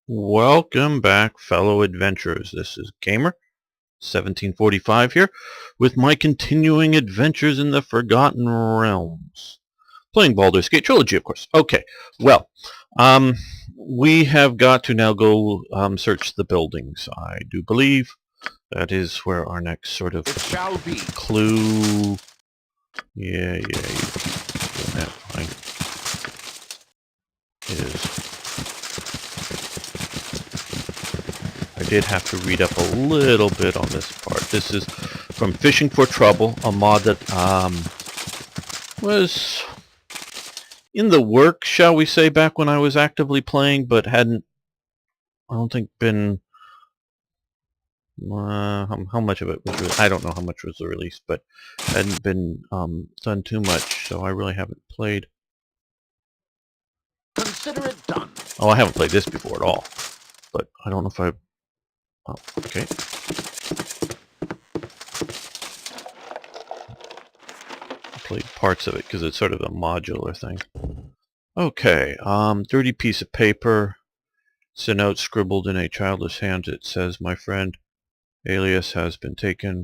Welcome back, fellow adventurers. This is Gamer 1745 here with my continuing adventures in the Forgotten Realms. Playing Baldur's Gate Trilogy, of course. Okay, well, we have got to now go search the buildings. I do believe that is where our next sort of clue. Yeah, you keep doing that fine. I did have to read up a little bit on this part. This is from Fishing for Trouble, a mod that was in the work, shall we say, back when I was actively playing, but hadn't, I don't think, been, how much of it was, I don't know how much was released, but hadn't been done too much, so I really haven't played. Consider it done. Oh, I haven't played this before at all, but I don't know if I... Oh, okay. I played parts of it because it's sort of a modular thing. Okay, dirty piece of paper. It's a note scribbled in a childish hand. It says, "My friend Alias has been taken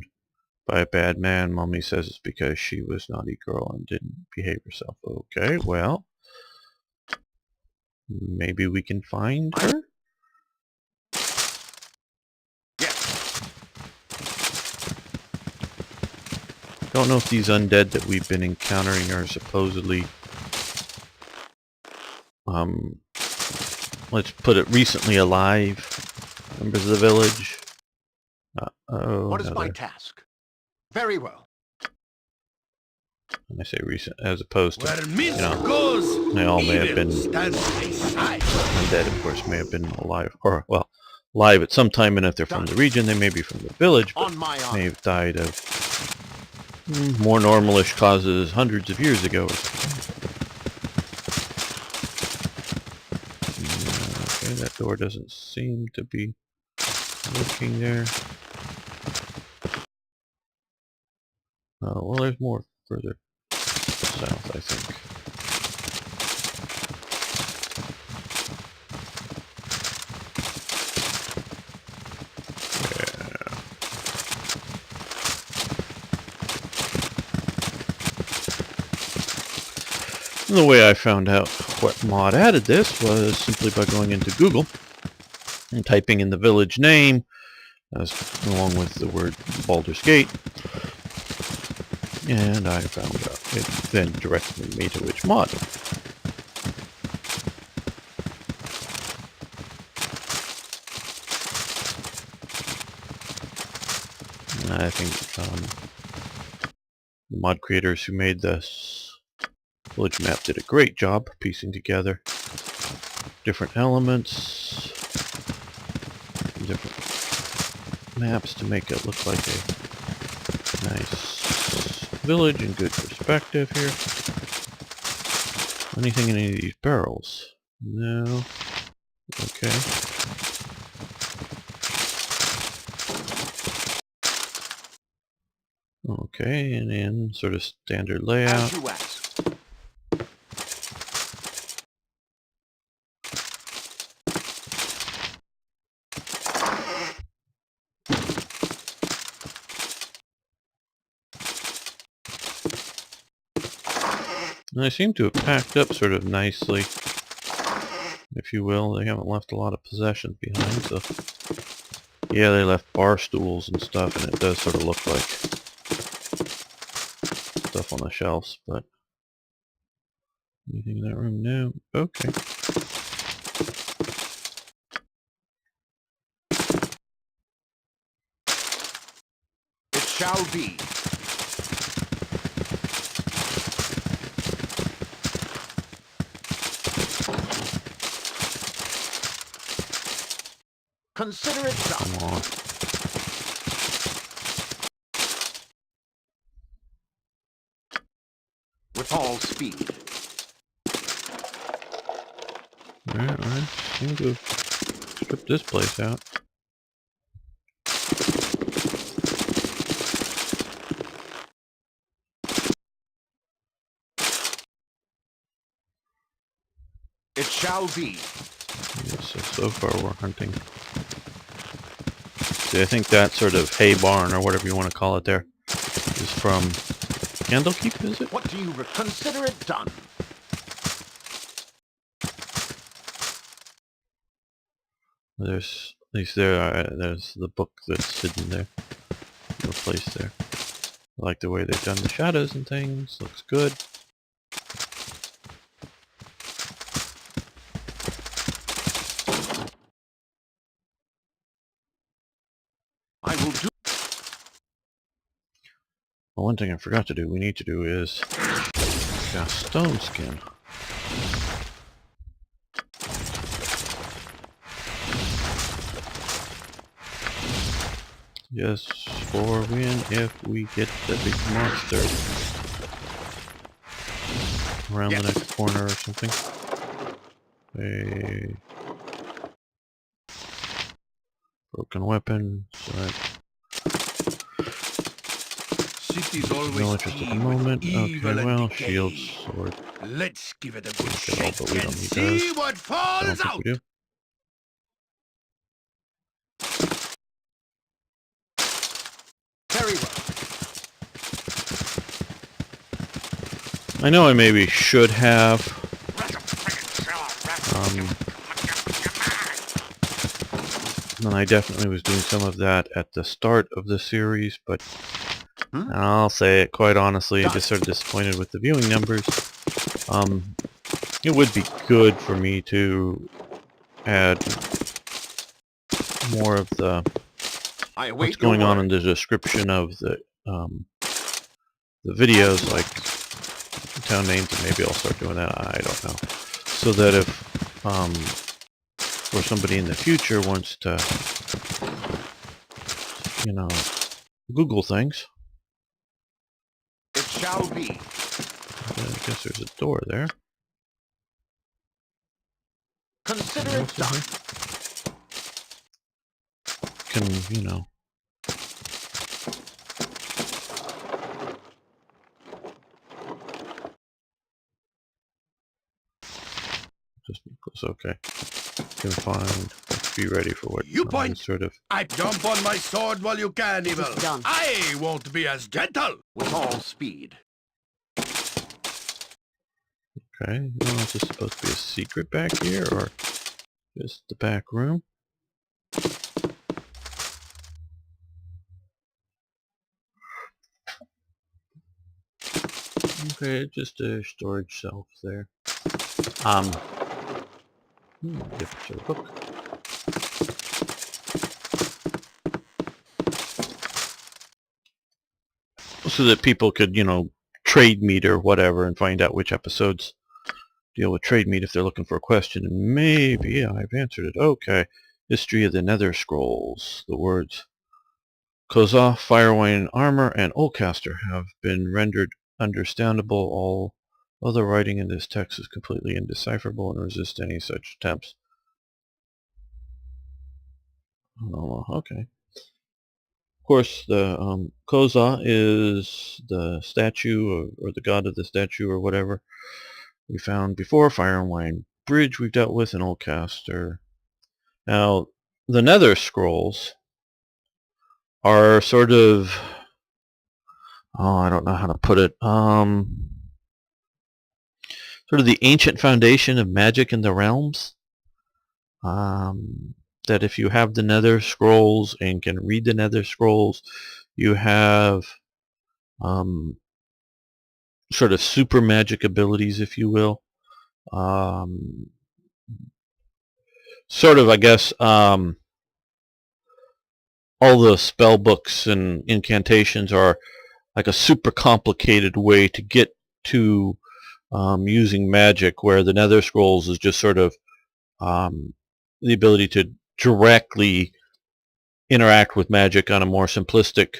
by a bad man. Mommy says it's because she was a naughty girl and didn't behave herself." Okay, well, maybe we can find her? Don't know if these undead that we've been encountering are supposedly, let's put it, recently alive members of the village. What is my task? Very well. And I say recent as opposed to, you know, they all may have been undead, of course, may have been alive, or, well, alive at some time, and if they're from the region, they may be from the village, but may have died of more normalish causes hundreds of years ago or something. Okay, that door doesn't seem to be working there. Well, there's more further south, I think. And the way I found out what mod added this was simply by going into Google and typing in the village name along with the word Baldur's Gate, and I found out. It then directed me to which mod. And I think the mod creators who made this village map did a great job piecing together different elements, different maps to make it look like a nice village in good perspective here. Anything in any of these barrels? No. Okay. Okay, and in sort of standard layout. And they seem to have packed up sort of nicely, if you will. They haven't left a lot of possessions behind, so... Yeah, they left bar stools and stuff, and it does sort of look like stuff on the shelves, but... Anything in that room? No. Okay. It shall be. Consider it done. Come on. With all speed. Alright, I seem to have stripped this place out. It shall be. So far we're hunting. See, I think that sort of hay barn, or whatever you want to call it there, is from Candlekeep, is it? What do you consider it done? There's, at least there's the book that's hidden there. Replaced there. I like the way they've done the shadows and things. Looks good. I will do. Well, one thing I forgot to do, we need to do is cast stone skin. Yes, for win if we get the big monster around the next corner or something. A broken weapon. So City's always no interest at the moment. Okay, well, shield, sword. Let's give it a good Shake shake but we and don't need see those. what I falls don't think out. we do. Very well. I know I maybe should have and I definitely was doing some of that at the start of the series, but I'll say it quite honestly, just sort of disappointed with the viewing numbers. It would be good for me to add more of the what's going on in the description of the videos, like town names, and maybe I'll start doing that. I don't know, so that if or somebody in the future wants to, you know, Google things. It shall be. I guess there's a door there. Consider it done. Can, you know. Just because, okay. Can find, be ready for what You point. Sort of. I jump on my sword while you can, Evil. I won't be as gentle. With all speed. Okay, well, is this supposed to be a secret back here, or just the back room? Okay, just a storage shelf there. Different sort of book. So that people could, you know, trade meet or whatever and find out which episodes deal with trade meet if they're looking for a question. And maybe I've answered it. Okay. History of the Nether Scrolls. The words Kozah, Firewine Armor, and Oldcaster have been rendered understandable. All other writing in this text is completely indecipherable and resist any such attempts. Oh, okay. Of course, the Kozah is the statue or the god of the statue or whatever we found before. Fire and Wine Bridge we've dealt with, and Oldcaster. Now, the Nether Scrolls are sort of, oh, I don't know how to put it, sort of the ancient foundation of magic in the realms. That if you have the Nether Scrolls and can read the Nether Scrolls, you have sort of super magic abilities, if you will. Sort of, I guess, all the spell books and incantations are like a super complicated way to get to using magic, where the Nether Scrolls is just sort of the ability to directly interact with magic on a more simplistic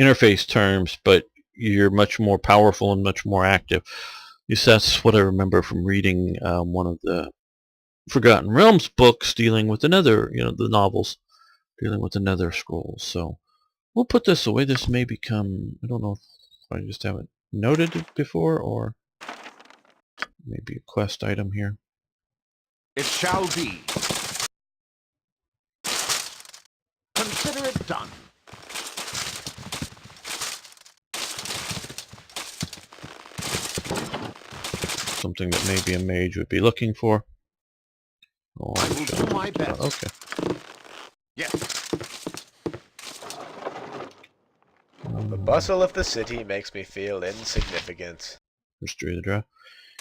interface terms, but you're much more powerful and much more active. At least that's what I remember from reading one of the Forgotten Realms books dealing with the Nether, you know, the novels dealing with the Nether Scrolls. So we'll put this away. This may become, I don't know if I just haven't noted it before, or maybe a quest item here. It shall be. Consider it done. Something that maybe a mage would be looking for. Oh, I will do my best. okay. Yes. The bustle of the city makes me feel insignificant. History of the draft.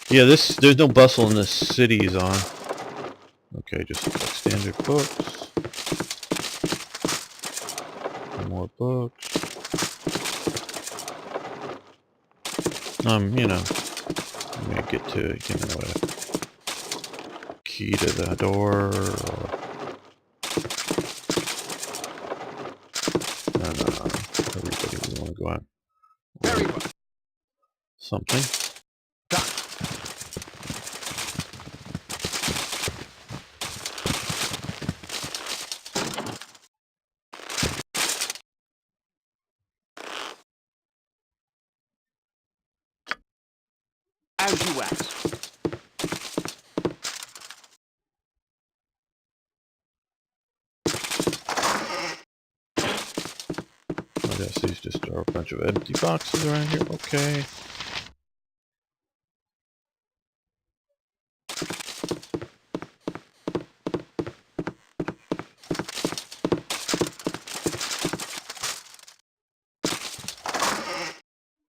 Yeah, there's no bustle in the cities on. Okay, just like standard books. More books. You know, you may get to, you know, a key to the door, or... No. Everybody, we want to go out. Very well. Something. Done. As you ask. I guess these just are a bunch of empty boxes around here. Okay.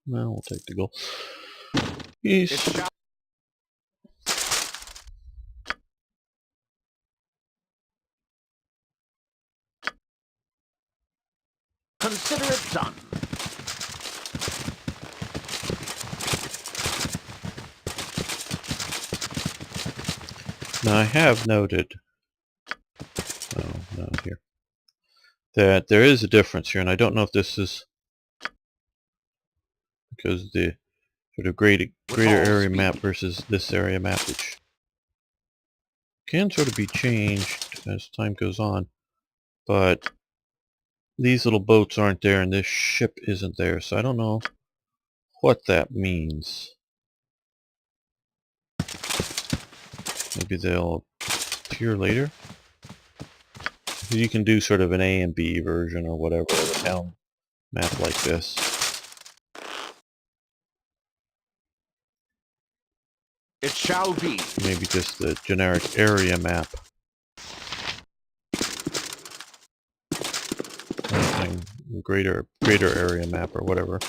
Well, we'll take the goal. East. Consider it done. Now I have noted, no, here, that there is a difference here, and I don't know if this is because the sort of greater area map versus this area map, which can sort of be changed as time goes on, but these little boats aren't there and this ship isn't there, so I don't know what that means. Maybe they'll appear later. You can do sort of an A and B version or whatever of a town map like this. It shall be. Maybe just the generic area map. Anything greater area map or whatever.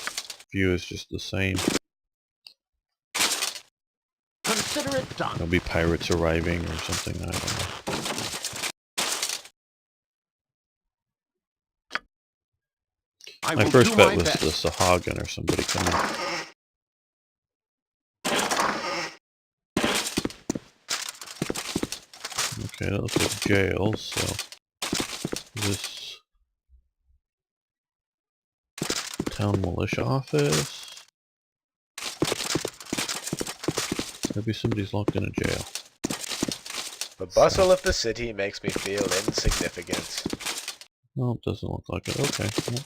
View is just the same. Consider it done. There'll be pirates arriving or something, I don't know. My first bet was the Sahagin or somebody coming. Okay, that looks like jail, so this town militia office. Maybe somebody's locked in a jail. The bustle of the city makes me feel insignificant. No, it doesn't look like it. Okay. Well.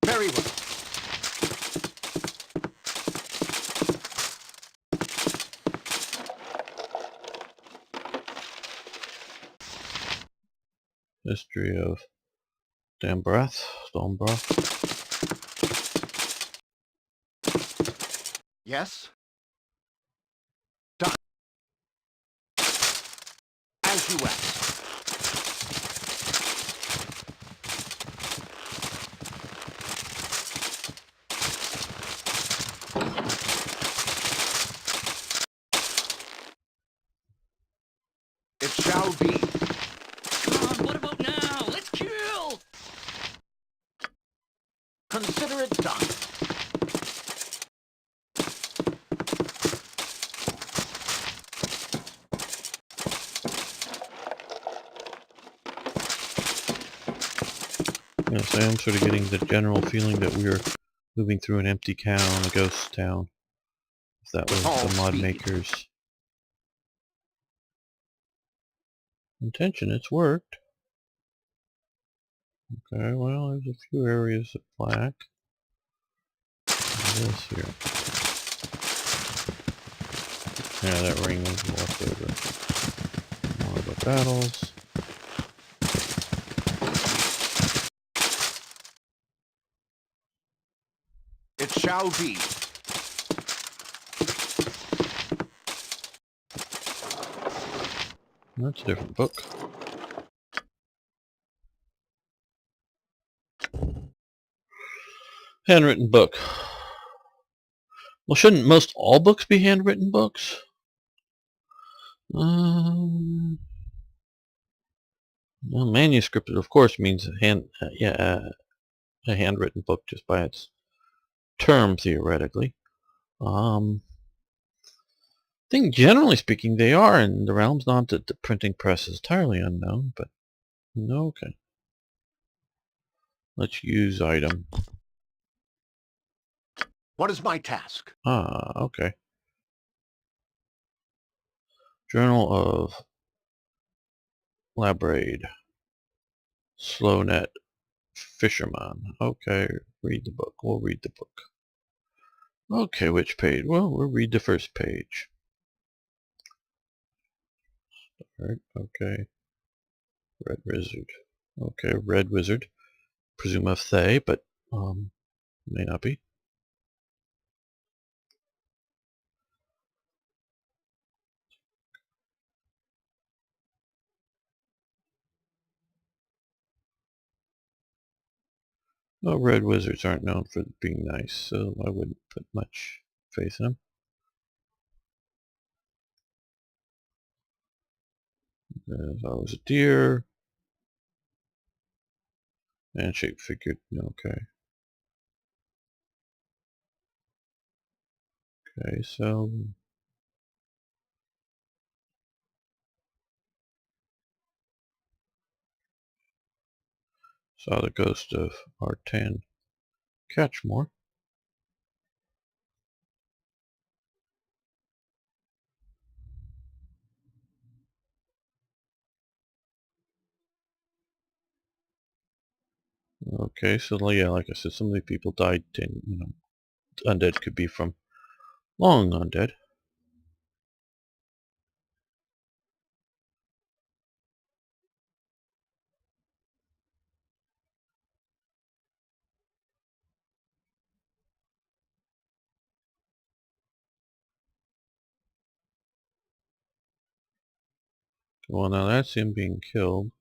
Very well. History of Dambrath. Yes. Done. As you ask. It shall be. Come on, what about now? Let's kill! Consider it done. Yes, I am sort of getting the general feeling that we are moving through an empty town, a ghost town. I If that was the mod maker's intention, it's worked. Okay, well, there's a few areas of black. This here. Yeah, that ring was left over. More of the battles. It shall be. That's a different book. Handwritten book. Well, shouldn't most all books be handwritten books? Well, manuscript, of course, means a handwritten book just by its term, theoretically. I think generally speaking they are in the realms, not that the printing press is entirely unknown, but okay. Let's use item. What is my task? Okay. Journal of Labraid. Slownet Fisherman. Okay, read the book. We'll read the book. Okay, which page? Well, we'll read the first page. Alright, okay. Red Wizard. Okay, Red Wizard. Presume of Thay, but may not be. Well, Red Wizards aren't known for being nice, so I wouldn't put much faith in them. There's always a deer. And shape figured, okay. Okay, so saw the ghost of Artan Catchmore. Okay, so yeah, like I said, some of the people died and undead could be from long undead. Well, now that's him being killed.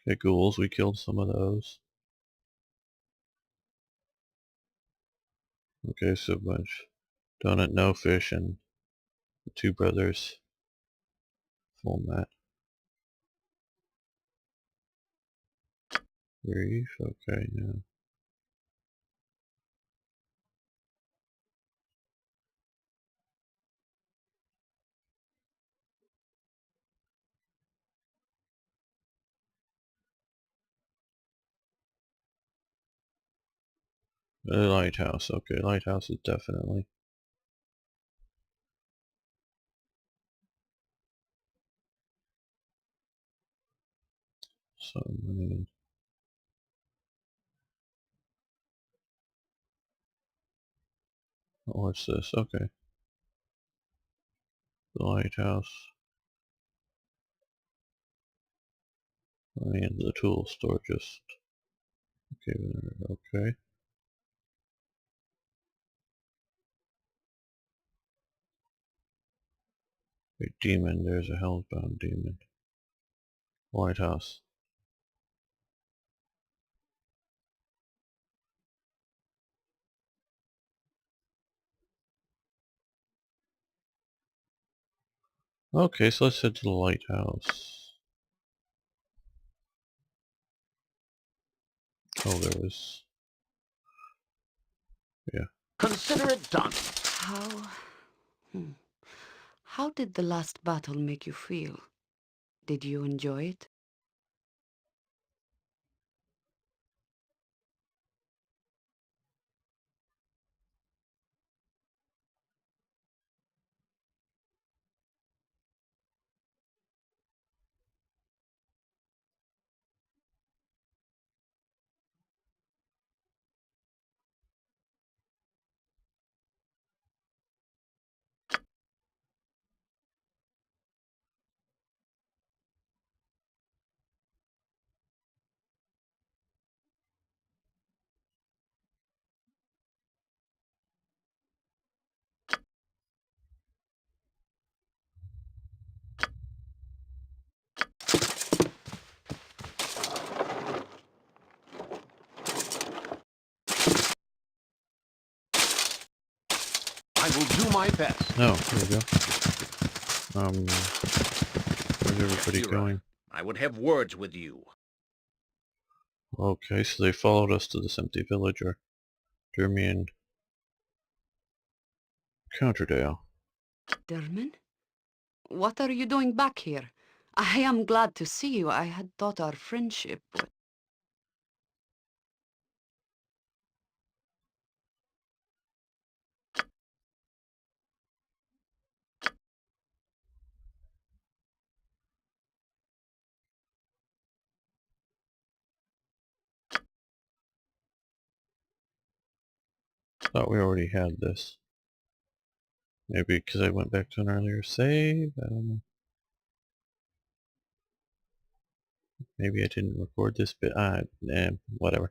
Okay, ghouls, we killed some of those. Okay, so a bunch. Donut, No Fish, and the two brothers. Full mat. Grief, okay, yeah. The lighthouse, okay, lighthouse is definitely. So many. Oh, what's this? Okay. The lighthouse. And the tool store just. Okay, okay. A demon, there's a hellbound demon. Lighthouse. Okay, so let's head to the lighthouse. Oh, there was... yeah. Consider it done. How... How did the last battle make you feel? Did you enjoy it? I will do my best. Oh, here we go. Where's everybody Hero, going? I would have words with you. Okay, so they followed us to this empty village, or drew me in Counterdale. Derman? What are you doing back here? I am glad to see you. I had thought our friendship would... Thought we already had this. Maybe because I went back to an earlier save? I don't know. Maybe I didn't record this bit. Whatever.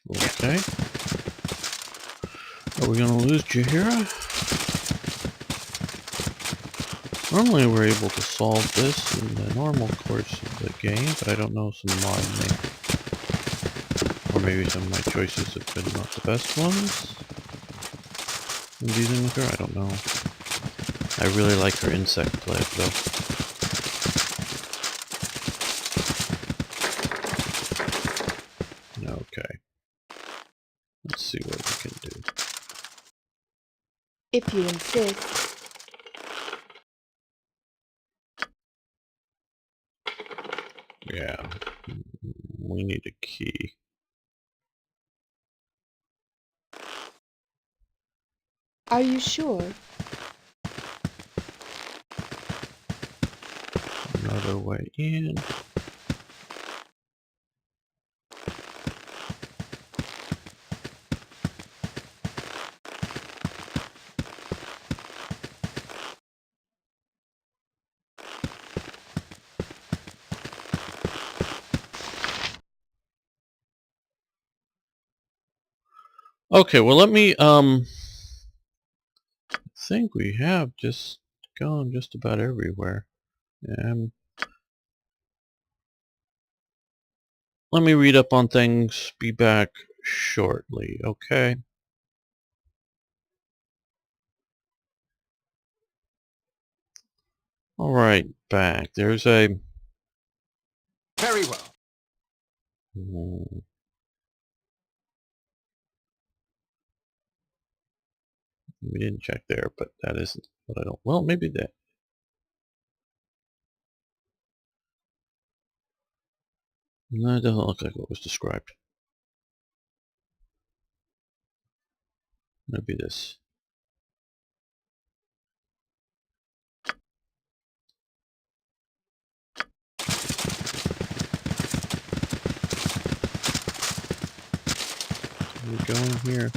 Okay. Are we gonna lose Jahira? Normally we're able to solve this in the normal course of the game, but I don't know, some mod may... Or maybe some of my choices have been not the best ones in dealing with her, I don't know. I really like her insect play though. Okay. Let's see what we can do. If you insist. Yeah. We need a key. Are you sure? Another way in. Okay, well let me, I think we have just gone just about everywhere. Let me read up on things, be back shortly, okay? Alright, back. There's a... Very well. Hmm, we didn't check there, but that isn't what I don't... Well, maybe that... No, it doesn't look like what was described. Maybe this. going here?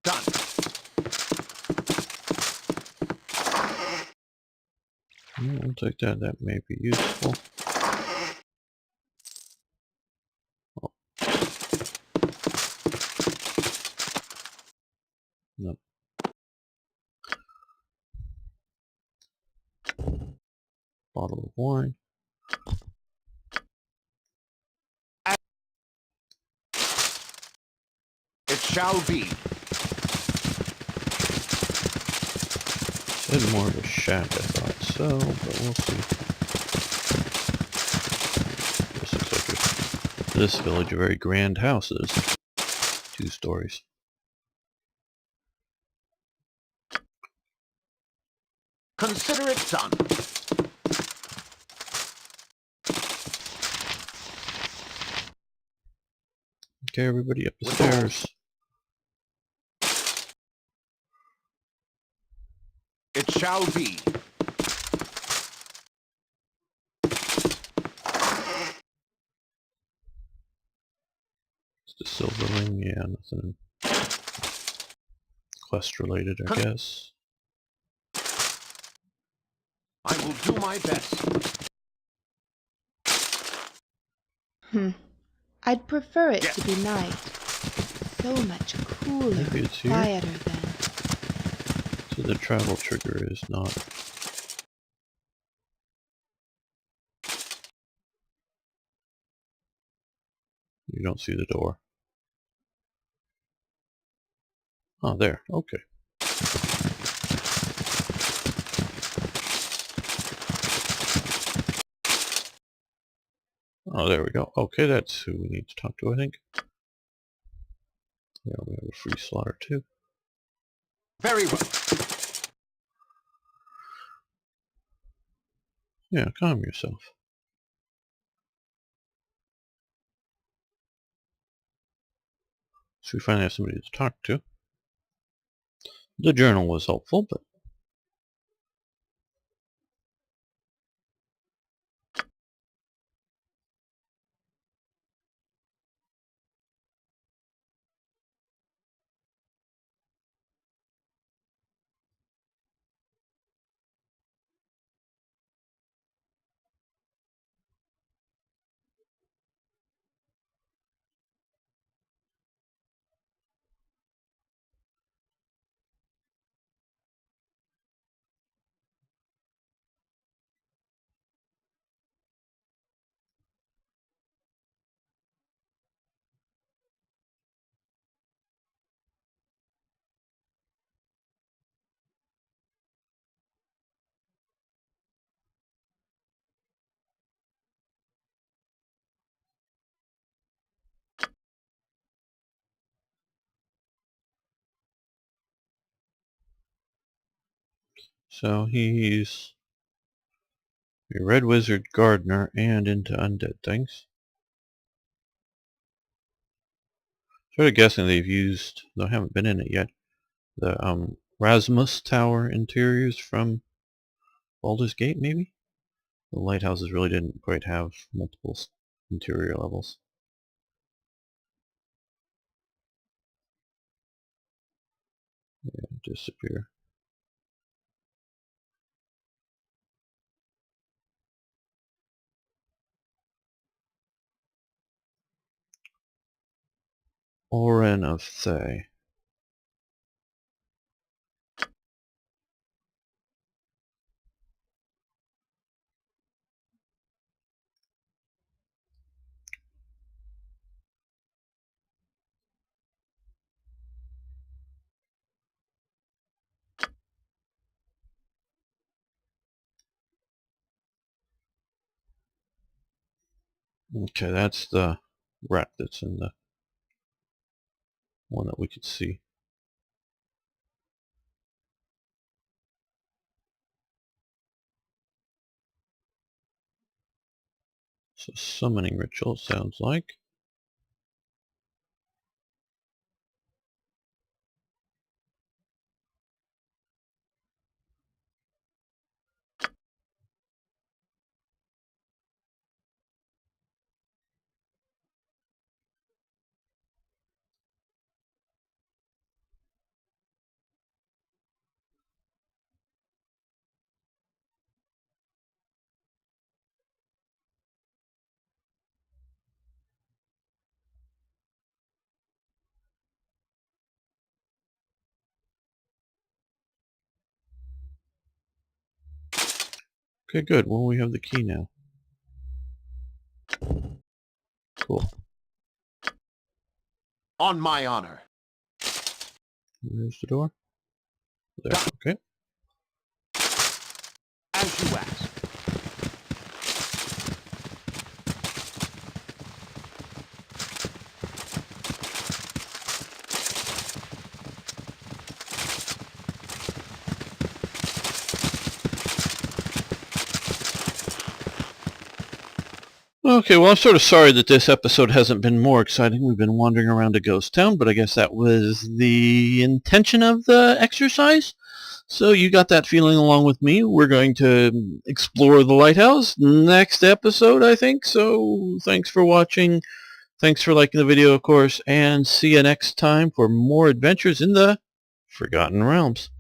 Done. I'll take that. That may be useful. Oh. Nope. Bottle of wine. It shall be. Said more of a shack, I thought so, but we'll see. This looks like this village, a very grand houses. 2 stories. Consider it done. Okay, everybody up the stairs. It shall be. It's the silver ring, yeah, nothing quest related, I guess. I will do my best. I'd prefer it to be night. So much cooler, Maybe it's here. quieter than... So the travel trigger is not... You don't see the door. Oh, there. Okay. Oh, there we go. Okay, that's who we need to talk to, I think. Yeah, we have a free slaughter too. Very well. Yeah, calm yourself. So we finally have somebody to talk to. The journal was helpful, but... So he's a red wizard gardener and into undead things. Sort of guessing they've used, though I haven't been in it yet, the Rasmus Tower interiors from Baldur's Gate, maybe? The lighthouses really didn't quite have multiple interior levels. Yeah, disappear. Oren of Thay. Okay, that's the rat that's in the one that we could see. So summoning ritual sounds like. Okay, good. Well, we have the key now. Cool. On my honor. There's the door. There. Okay. As you ask. Okay, well, I'm sort of sorry that this episode hasn't been more exciting. We've been wandering around a ghost town, but I guess that was the intention of the exercise. So you got that feeling along with me. We're going to explore the lighthouse next episode, I think. So thanks for watching. Thanks for liking the video, of course, and see you next time for more adventures in the Forgotten Realms.